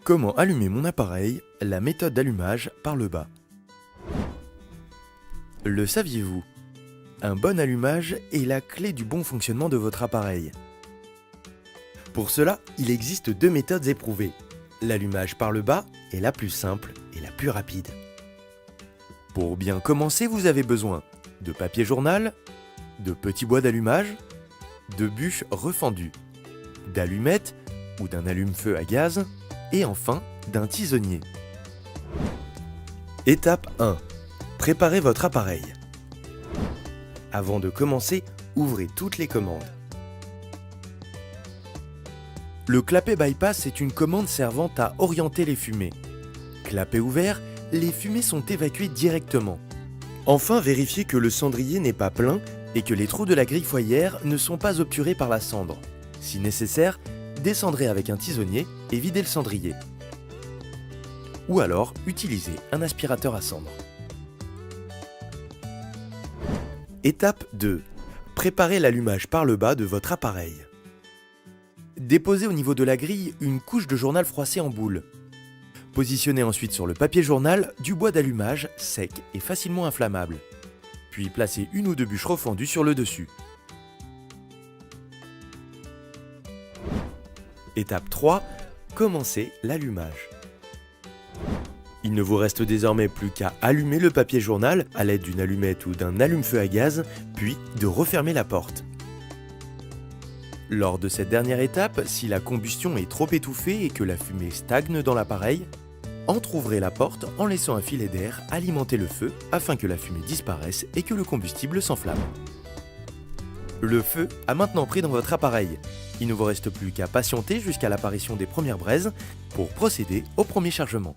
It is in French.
Comment allumer mon appareil? La méthode d'allumage par le bas. Le saviez-vous? Un bon allumage est la clé du bon fonctionnement de votre appareil. Pour cela, il existe deux méthodes éprouvées. L'allumage par le bas est la plus simple et la plus rapide. Pour bien commencer, vous avez besoin de papier journal, de petits bois d'allumage, de bûches refendues, d'allumettes ou d'un allume-feu à gaz, et enfin d'un tisonnier. Étape 1. Préparez votre appareil. Avant de commencer, ouvrez toutes les commandes. Le clapet bypass est une commande servant à orienter les fumées. Clapet ouvert, les fumées sont évacuées directement. Enfin, vérifiez que le cendrier n'est pas plein et que les trous de la grille foyère ne sont pas obturés par la cendre. Si nécessaire, descendrez avec un tisonnier et videz le cendrier. Ou alors, utilisez un aspirateur à cendre. Étape 2. Préparez l'allumage par le bas de votre appareil. Déposez au niveau de la grille une couche de journal froissé en boule. Positionnez ensuite sur le papier journal du bois d'allumage sec et facilement inflammable. Puis placez une ou deux bûches refendues sur le dessus. Étape 3. Commencez l'allumage. Il ne vous reste désormais plus qu'à allumer le papier journal à l'aide d'une allumette ou d'un allume-feu à gaz, puis de refermer la porte. Lors de cette dernière étape, si la combustion est trop étouffée et que la fumée stagne dans l'appareil, entrouvrez la porte en laissant un filet d'air alimenter le feu afin que la fumée disparaisse et que le combustible s'enflamme. Le feu a maintenant pris dans votre appareil. Il ne vous reste plus qu'à patienter jusqu'à l'apparition des premières braises pour procéder au premier chargement.